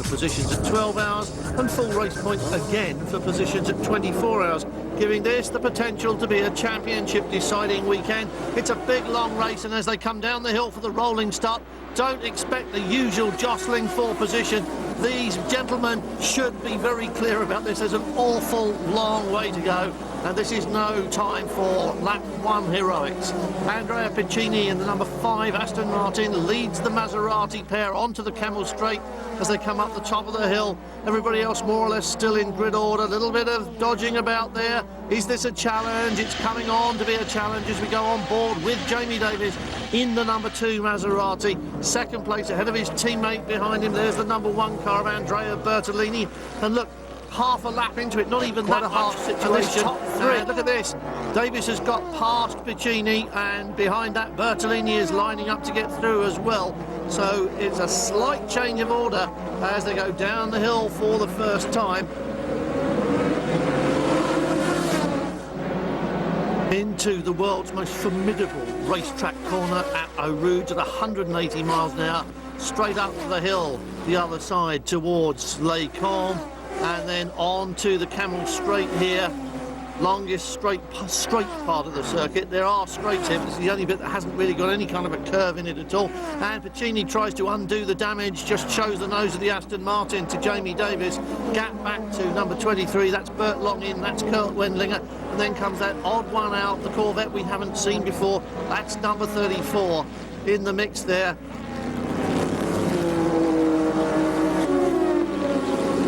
for positions at 12 hours and full race points again for positions at 24 hours, giving this the potential to be a championship deciding weekend. It's a big long race, and as they come down the hill for the rolling start, don't expect the usual jostling for position. These gentlemen should be very clear about this. There's an awful long way to go, and this is no time for lap 1 heroics. Andrea Piccini in the number 5 Aston Martin leads the Maserati pair onto the Camel Straight as they come up the top of the hill. Everybody else more or less still in grid order. A little bit of dodging about there. Is this a challenge? It's coming on to be a challenge as we go on board with Jamie Davis in the number 2 Maserati. Second place ahead of his teammate behind him. There's the number 1 car of Andrea Bertolini. And look, half a lap into it, not even quite that a half situation. Top 3. Look at this. Davis has got past Piccini, and behind that Bertolini is lining up to get through as well. So it's a slight change of order as they go down the hill for the first time. Into the world's most formidable racetrack corner at Eau Rouge at 180 miles an hour, straight up the hill, the other side towards Les Combes, and then on to the Camel Straight here. Longest straight part of the circuit. There are straights here, but it's the only bit that hasn't really got any kind of a curve in it at all. And Piccini tries to undo the damage, just shows the nose of the Aston Martin to Jamie Davis. Gap back to number 23, that's Bert Longin, that's Kurt Wendlinger. And then comes that odd one out, the Corvette we haven't seen before. That's number 34 in the mix there.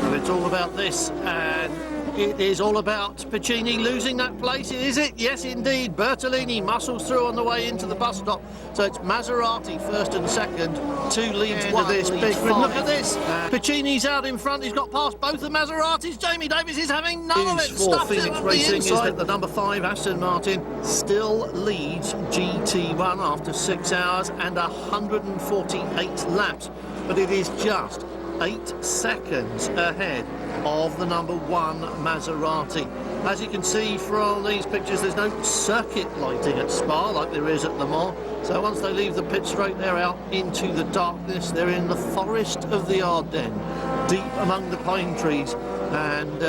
And it's all about this, and it is all about Piccini losing that place, is it? Yes, indeed. Bertolini muscles through on the way into the bus stop. So it's Maserati first and second. 2 leads one. This big look at this. Piccini's out in front. He's got past both the Maseratis. Jamie Davis is having none of it. For Phoenix Racing is that the number 5 Aston Martin still leads GT1 after 6 hours and 148 laps. But it is just 8 seconds ahead of the number 1 Maserati. As you can see from these pictures, there's no circuit lighting at Spa like there is at Le Mans. So once they leave the pit straight, they're out into the darkness. They're in the forest of the Ardennes, deep among the pine trees, and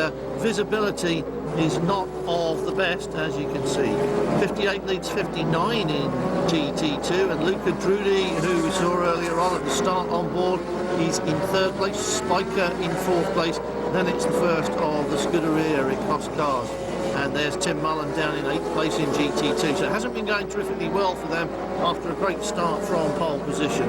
visibility is not of the best, as you can see. 58 leads 59 in GT2, and Luca Drudi, who we saw earlier on at the start on board, he's in 3rd place, Spiker in 4th place. Then it's the first of the Scuderia Ricost cars. And there's Tim Mullen down in 8th place in GT2. So it hasn't been going terrifically well for them after a great start from pole position.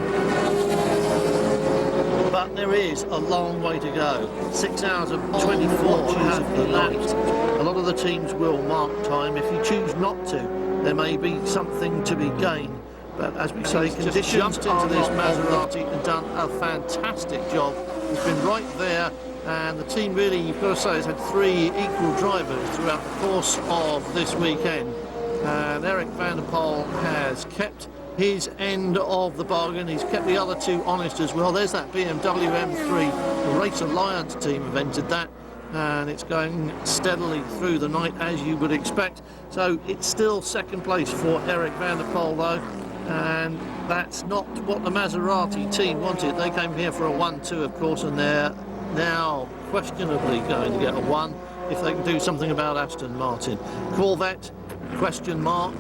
But there is a long way to go. 6 hours of 24 have elapsed. A lot of the teams will mark time. If you choose not to, there may be something to be gained. But as we say, conditions jumped into this Maserati and done a fantastic job. He's been right there, and the team really, you've got to say, has had 3 equal drivers throughout the course of this weekend. And Eric van der Poel has kept his end of the bargain. He's kept the other 2 honest as well. There's that BMW M3. The Race Alliance team have entered that, and it's going steadily through the night, as you would expect. So it's still 2nd place for Eric van der Poel, though. And that's not what the Maserati team wanted. They came here for a 1-2, of course, and they're now questionably going to get a 1 if they can do something about Aston Martin. Corvette, question mark.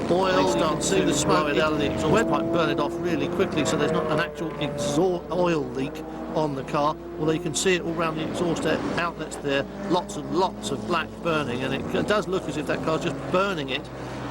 Oil, start to see the smoke out of the exhaust pipe, burn it off really quickly, so there's not an actual exhaust oil leak on the car. Although you can see it all around the exhaust outlets there, lots and lots of black burning, and it does look as if that car's just burning it.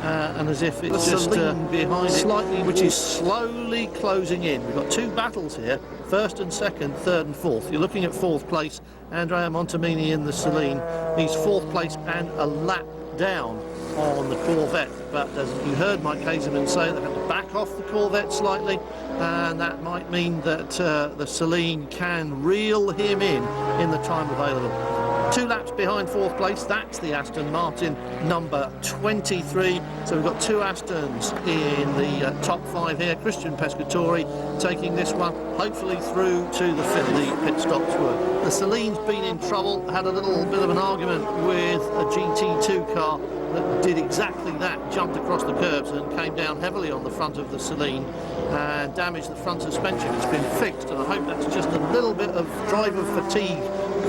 And as if it's just behind slightly, which is slowly closing in. We've got 2 battles here, 1st and 2nd, 3rd and 4th. You're looking at 4th place, Andrea Montemini in the Celine. He's 4th place and a lap down on the Corvette. But as you heard Mike Hazeman say, they're going to back off the Corvette slightly, and that might mean that the Celine can reel him in the time available. 2 laps behind 4th place, that's the Aston Martin number 23. So we've got 2 Astons in the top 5 here. Christian Pescatori taking this one, hopefully through to the pit stops were. The Celine's been in trouble, had a little bit of an argument with a GT2 car that did exactly that, jumped across the curbs and came down heavily on the front of the Celine and damaged the front suspension. It's been fixed, and I hope that's just a little bit of driver fatigue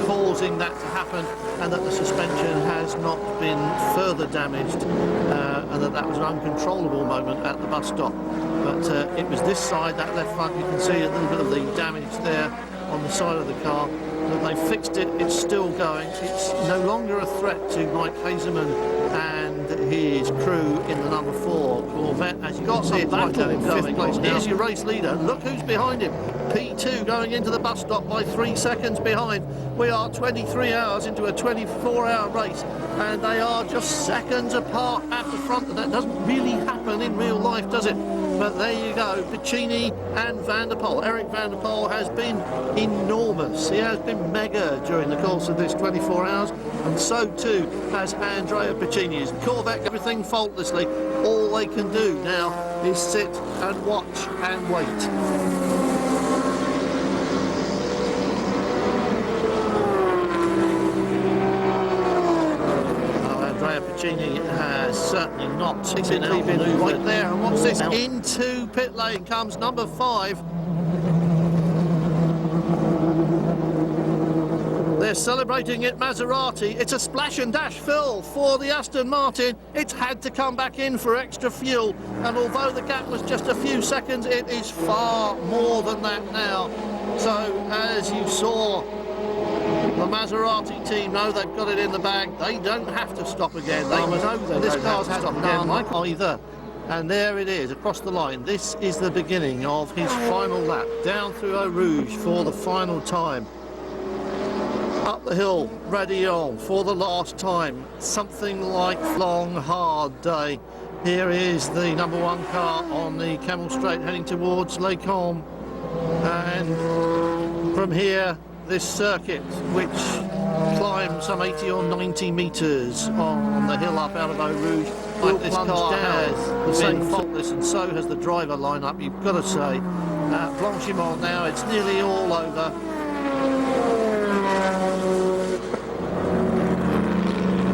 causing that to happen, and that the suspension has not been further damaged, and that was an uncontrollable moment at the bus stop. But it was this side, that left front, you can see a little bit of the damage there on the side of the car. But they fixed it, it's still going. It's no longer a threat to Mike Hazeman and his crew in the number 4 Corvette. As you got some battle in 5th place. Here's your race leader. Look who's behind him. P2 going into the bus stop by 3 seconds behind. We are 23 hours into a 24-hour race, and they are just seconds apart at the front. And that doesn't really happen in real life, does it? But there you go, Piccini and Van der Poel. Eric Van der Poel has been enormous. He has been mega during the course of this 24 hours, and so too has Andrea Piccini. His Corvette, everything faultlessly. All they can do now is sit and watch and wait. Piccini has certainly not been right there. And what's this? Into pit lane comes number 5. They're celebrating at Maserati. It's a splash and dash fill for the Aston Martin. It's had to come back in for extra fuel, and although the gap was just a few seconds, it is far more than that now. So as you saw, the Maserati team know they've got it in the bag. They don't have to stop again. They know that this car's had to stop again, like either. And there it is, across the line. This is the beginning of his final lap, down through Eau Rouge for the final time. Up the hill, Radillon for the last time. Something like long, hard day. Here is the number 1 car on the Camel Straight heading towards Les Combes. And from here, this circuit, which climbs some 80 or 90 metres on the hill up out of Eau Rouge, like this car has been faultless, and so has the driver lineup, you've got to say. Blanchimont now, it's nearly all over.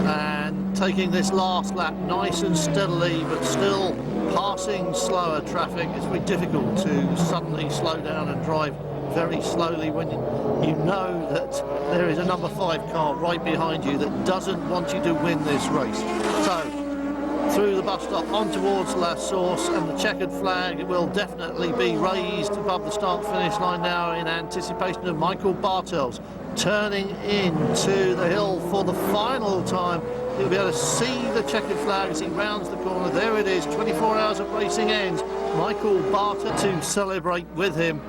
And taking this last lap nice and steadily, but still passing slower traffic. It's very difficult to suddenly slow down and drive very slowly when you know that there is a number 5 car right behind you that doesn't want you to win this race. So through the bus stop on towards La Source, and the checkered flag will definitely be raised above the start finish line now in anticipation of Michael Bartels turning into the hill for the final time. You'll be able to see the checkered flag as he rounds the corner. There it is, 24 hours of racing ends. Michael Bartels to celebrate with him.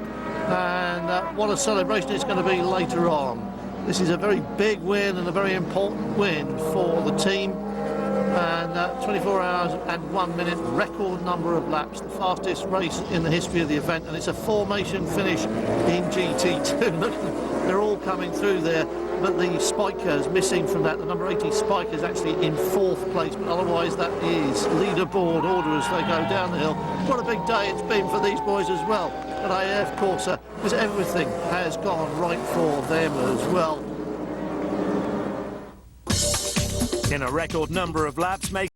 And what a celebration it's going to be later on. This is a very big win and a very important win for the team. And 24 hours and 1 minute, record number of laps, the fastest race in the history of the event, and it's a formation finish in GT2. Look, they're all coming through there, but the Spiker's missing from that. The number 80 Spiker's actually in 4th place, but otherwise that is leaderboard order as they go down the hill. What a big day it's been for these boys as well at AF Corsa, because everything has gone right for them as well. In a record number of laps,